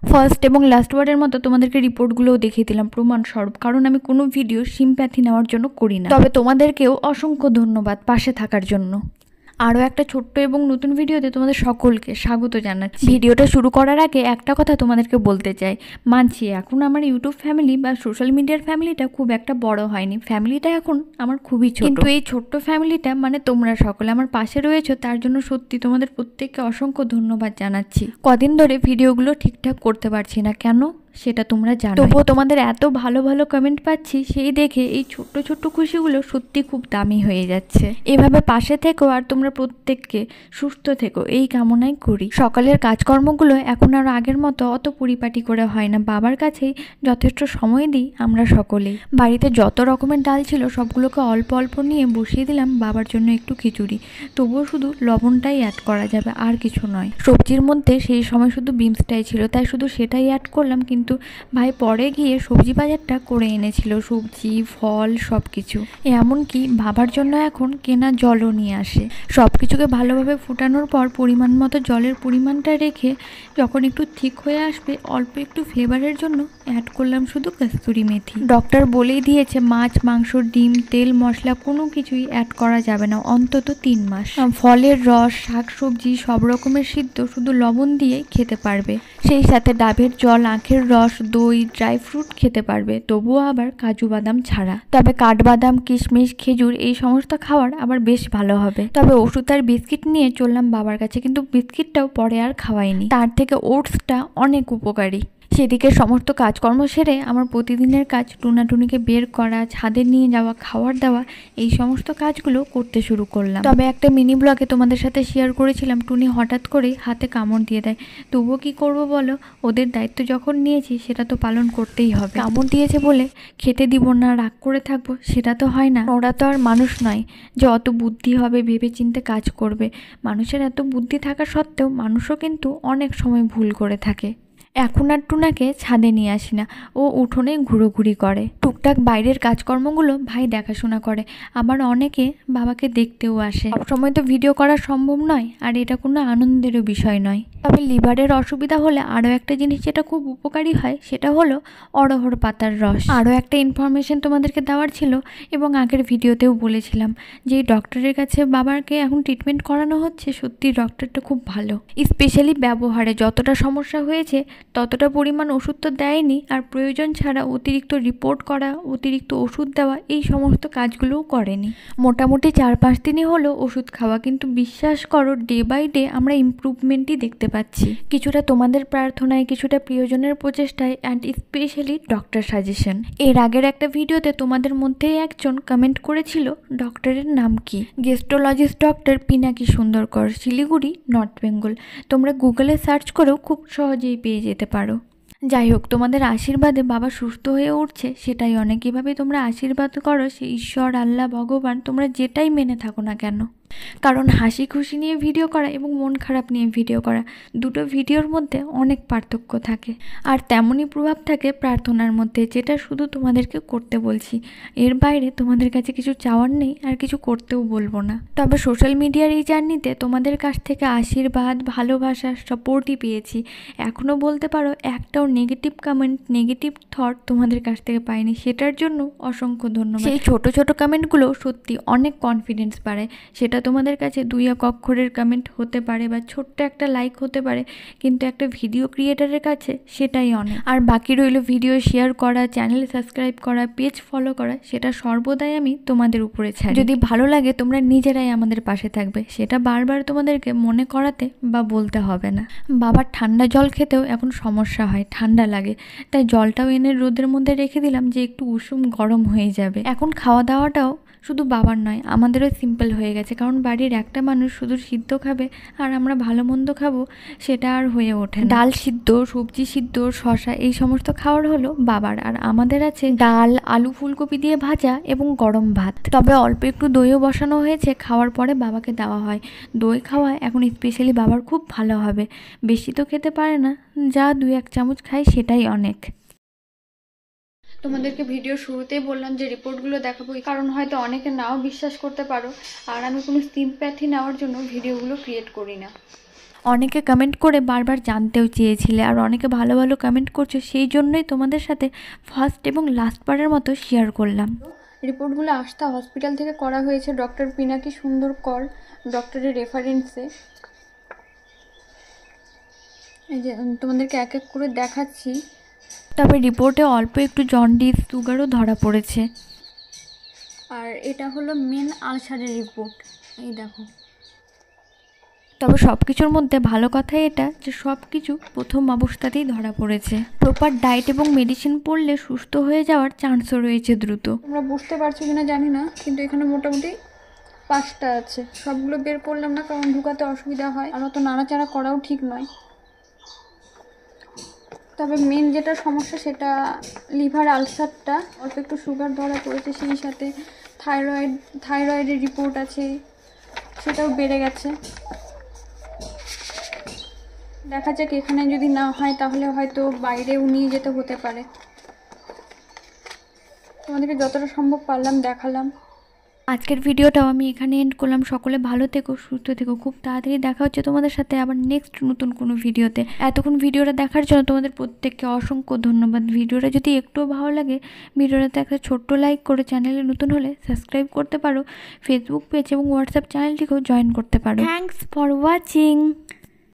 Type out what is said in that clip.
First এবং last ওয়ার্ডের মতো তোমাদেরকে রিপোর্টগুলোও দেখিয়ে দিলাম প্রমাণস্বরূপ, কারণ আমি কোনো ভিডিও সিম্প্যাথি নেওয়ার জন্য করি না। তবে তোমাদেরকেও অসংখ্য ধন্যবাদ পাশে থাকার জন্য। আরও একটা ছোট্ট এবং নতুন ভিডিওতে তোমাদের সকলকে স্বাগত জানাচ্ছি। ভিডিওটা শুরু করার আগে একটা কথা তোমাদেরকে বলতে চাই, মানছি এখন আমার ইউটিউব ফ্যামিলি বা সোশ্যাল মিডিয়ার ফ্যামিলিটা খুব একটা বড় হয়নি, ফ্যামিলিটা এখন আমার খুবই ছোট, কিন্তু এই ছোট্ট ফ্যামিলিটা মানে তোমরা সকলে আমার পাশে রয়েছো, তার জন্য সত্যি তোমাদের প্রত্যেককে অসংখ্য ধন্যবাদ জানাচ্ছি। কদিন ধরে ভিডিওগুলো ঠিকঠাক করতে পারছি না, কেন সেটা তোমরা জানো, তবুও তোমাদের এত ভালো ভালো কমেন্ট পাচ্ছি, সেই দেখে এই ছোট্ট ছোট্ট খুশিগুলো সত্যি খুব দামি হয়ে যাচ্ছে। এভাবে পাশে থেকো আর তোমরা প্রত্যেককে সুস্থ থেকো এই কামনাই করি। সকালের কাজকর্মগুলো এখন আর আগের মতো অত পরিপাটি করে হয় না, বাবার কাছেই যথেষ্ট সময় দিই আমরা সকলেই। বাড়িতে যত রকমের ডাল ছিল সবগুলোকে অল্প অল্প নিয়ে বসিয়ে দিলাম বাবার জন্য একটু খিচুড়ি, তবুও শুধু লবণটাই অ্যাড করা যাবে আর কিছু নয়। সবজির মধ্যে সেই সময় শুধু বিনসটাই ছিল, তাই শুধু সেটাই অ্যাড করলাম, কিন্তু ভাই পরে গিয়ে সবজি বাজারটা করে এনেছিল, সবজি ফল সব কিছু, এমনকি বাবার জন্য এখন কেনা জলও নিয়ে আসে। সব কিছুকে ভালোভাবে ফুটানোর পর পরিমাণ মতো জলের পরিমাণটা রেখে যখন একটু ঠিক হয়ে আসবে অল্প একটু ফ্লেভারের জন্য অ্যাড করলাম শুধু কস্তুরি মেথি। ডক্টর বলেই দিয়েছে মাছ মাংস ডিম তেল মশলা কোনো কিছুই অ্যাড করা যাবে না অন্তত 3 মাস। ফলের রস শাক সবজি সব রকমের সিদ্ধ শুধু লবণ দিয়ে খেতে পারবে, সেই সাথে ডাবের জল আখের রস দই ড্রাই ফ্রুট খেতে পারবে, তবুও আবার কাজু বাদাম ছাড়া। তবে কাঠবাদাম কিশমিশ খেজুর এই সমস্ত খাবার আবার বেশ ভালো হবে। তবে ওষুধ আর বিস্কিট নিয়ে চললাম বাবার কাছে, কিন্তু বিস্কিটটাও পরে আর খাওয়াইনি, তার থেকে ওটসটা অনেক উপকারী। সেদিকে সমস্ত কাজকর্ম সেরে আমার প্রতিদিনের কাজ টুনাটুনিকে বের করা ছাদে নিয়ে যাওয়া খাবার দেওয়া এই সমস্ত কাজগুলো করতে শুরু করলাম। তবে একটা মিনি ব্লগে তোমাদের সাথে শেয়ার করেছিলাম টুনি হঠাৎ করেই হাতে কামড় দিয়ে দেয়, তবুও কি করব বলো, ওদের দায়িত্ব যখন নিয়েছি সেটা তো পালন করতেই হবে। কামড় দিয়েছে বলে খেতে দিব না রাগ করে থাকবো সেটা তো হয় না, ওরা তো আর মানুষ নয় যে অত বুদ্ধি হবে ভেবে চিন্তে কাজ করবে। মানুষের এত বুদ্ধি থাকা সত্ত্বেও মানুষও কিন্তু অনেক সময় ভুল করে থাকে। এখন আর টুনাকে ছাদে নিয়ে আসি না, ও উঠোনে ঘুরোঘুরি করে, টুকটাক বাইরের কাজকর্মগুলো ভাই দেখাশোনা করে, আবার অনেকে বাবাকে দেখতেও আসে। সবসময় তো ভিডিও করা সম্ভব নয় আর এটা কোনো আনন্দেরও বিষয় নয়। তবে লিভারের অসুবিধা হলে আরও একটা জিনিস যেটা খুব উপকারী হয় সেটা হলো অড়হর পাতার রস। আরও একটা ইনফরমেশন তোমাদেরকে দেওয়ার ছিল এবং আগের ভিডিওতেও বলেছিলাম যে ডক্টরের কাছে বাবাকে এখন ট্রিটমেন্ট করানো হচ্ছে, সত্যি ডক্টরটা খুব ভালো, স্পেশালি ব্যবহারে যতটা সমস্যা হয়েছে ততটা পরিমাণ ওষুধ তো দেয়নি, আর প্রয়োজন ছাড়া অতিরিক্ত রিপোর্ট করা অতিরিক্ত ওষুধ দেওয়া এই সমস্ত কাজগুলোও করেনি। মোটামুটি 4-5 দিনই হলো ওষুধ খাওয়া, কিন্তু বিশ্বাস করো ডে বাই ডে আমরা ইমপ্রুভমেন্টই দেখতে পাচ্ছি, কিছুটা তোমাদের প্রার্থনায় কিছুটা প্রিয়জনের প্রচেষ্টায় অ্যান্ড স্পেশালি ডক্টর সাজেশন। এর আগের একটা ভিডিওতে তোমাদের মধ্যেই একজন কমেন্ট করেছিল ডক্টরের নাম কি, গেস্ট্রোলজিস্ট ডক্টর পিনাকি সুন্দরকর, শিলিগুড়ি নর্থ বেঙ্গল। তোমরা গুগলে সার্চ করেও খুব সহজেই পেয়ে যেতে পারো। যাই হোক, তোমাদের আশীর্বাদে বাবা সুস্থ হয়ে উঠছে সেটাই অনেক। এভাবে তোমরা আশীর্বাদ করো সে ঈশ্বর আল্লাহ ভগবান তোমরা যেটাই মেনে থাকো না কেন, কারণ হাসি খুশি নিয়ে ভিডিও করা এবং মন খারাপ নিয়ে ভিডিও করা দুটো ভিডিওর মধ্যে অনেক পার্থক্য থাকে, আর তেমনই প্রভাব থাকে প্রার্থনার মধ্যে, যেটা শুধু তোমাদেরকে করতে বলছি, এর বাইরে তোমাদের কাছে কিছু চাওয়ার নেই আর কিছু করতেও বলবো না। তবে সোশ্যাল মিডিয়ার এই জার্নিতে তোমাদের কাছ থেকে আশীর্বাদ ভালোবাসা সাপোর্টই পেয়েছি, এখনও বলতে পারো একটাও নেগেটিভ কমেন্ট নেগেটিভ থট তোমাদের কাছ থেকে পাইনি, সেটার জন্য অসংখ্য ধন্যবাদ। সেই ছোট ছোট কমেন্টগুলো সত্যি অনেক কনফিডেন্স বাড়ায়, সেটা তোমাদের কাছে 2-1 অক্ষরের কমেন্ট হতে পারে বা ছোট্ট একটা লাইক হতে পারে, কিন্তু একটা ভিডিও ক্রিয়েটারের কাছে সেটাই অনেক। আর বাকি রইল ভিডিও শেয়ার করা চ্যানেল সাবস্ক্রাইব করা পেজ ফলো করা, সেটা সর্বদাই আমি তোমাদের উপরে ছাড়ি। যদি ভালো লাগে তোমরা নিজেরাই আমাদের পাশে থাকবে, সেটা বারবার তোমাদেরকে মনে করাতে বা বলতে হবে না। বাবার ঠান্ডা জল খেতেও এখন সমস্যা হয়, ঠান্ডা লাগে, তাই জলটাও এনে রোদের মধ্যে রেখে দিলাম যে একটু উষুম গরম হয়ে যাবে। এখন খাওয়া দাওয়াটাও শুধু বাবার নয় আমাদেরও সিম্পল হয়ে গেছে, কারণ বাড়ির একটা মানুষ শুধু সিদ্ধ খাবে আর আমরা ভালো মন্দ খাবো সেটা আর হয়ে ওঠে না। ডাল সিদ্ধ সবজি সিদ্ধ শশা এই সমস্ত খাবার হলো বাবার, আর আমাদের আছে ডাল আলু ফুলকপি দিয়ে ভাজা এবং গরম ভাত। তবে অল্প একটু দইও বসানো হয়েছে, খাওয়ার পরে বাবাকে দেওয়া হয়। দই খাওয়া এখন স্পেশালি বাবার খুব ভালো হবে, বেশি তো খেতে পারে না, যা 2-1 চামচ খাই সেটাই অনেক। তোমাদেরকে ভিডিও শুরুতেই বললাম যে রিপোর্টগুলো দেখাবো, কারণ হয়তো অনেকে নাও বিশ্বাস করতে পারো, আর আমি কোনো সিম্প্যাথি নেওয়ার জন্য ভিডিওগুলো ক্রিয়েট করি না। অনেকে কমেন্ট করে বারবার জানতেও চেয়েছিলে, আর অনেকে ভালো ভালো কমেন্ট করছো, সেই জন্যই তোমাদের সাথে ফার্স্ট এবং লাস্ট বারের মতো শেয়ার করলাম। রিপোর্টগুলো আস্থা হসপিটাল থেকে করা হয়েছে, ডক্টর পিনাকি সুন্দর কর ডক্টরের রেফারেন্সে। এই যে তোমাদেরকে এক এক করে দেখাচ্ছি। তবে রিপোর্টে অল্প একটু জন্ডিস সুগারও ধরা পড়েছে। আর এটা হলো মেন আলসারের রিপোর্ট, এই দেখো। তবে সব কিছুর মধ্যে ভালো কথাই এটা যে সব কিছু প্রথম অবস্থাতেই ধরা পড়েছে। প্রপার ডায়েট এবং মেডিসিন পড়লে সুস্থ হয়ে যাওয়ার চান্সও রয়েছে দ্রুত। তোমরা বুঝতে পারছো কিনা জানি না, কিন্তু এখানে মোটামুটি 5টা আছে। সবগুলো বের করলাম না, কারণ ঢুকাতে অসুবিধা হয়, আর অত নাড়াচাড়া করাও ঠিক নয়। তবে মেন যেটা সমস্যা সেটা লিভার আলসারটা, অল্প একটু সুগার ধরা পড়েছে, সেই সাথে থাইরয়েডের রিপোর্ট আছে, সেটাও বেড়ে গেছে। দেখা যাক, এখানে যদি না হয় তাহলে হয়তো বাইরেও নিয়ে যেতে হতে পারে। তোমাদেরকে যতটা সম্ভব পারলাম দেখালাম। আজকের ভিডিওটাও আমি এখানে এন্ড করলাম। সকলে ভালো থেকো, সুস্থ থেকো। খুব তাড়াতাড়ি দেখা হচ্ছে তোমাদের সাথে আবার নেক্সট নতুন কোনো ভিডিওতে। এতক্ষণ ভিডিওটা দেখার জন্য তোমাদের প্রত্যেককে অসংখ্য ধন্যবাদ। ভিডিওটা যদি একটুও ভালো লাগে, ভিডিওটাতে একটা ছোট্ট লাইক করে, চ্যানেলে নতুন হলে সাবস্ক্রাইব করতে পারো, ফেসবুক পেজ এবং হোয়াটসঅ্যাপ চ্যানেলটিকেও জয়েন করতে পারো। Thanks for watching.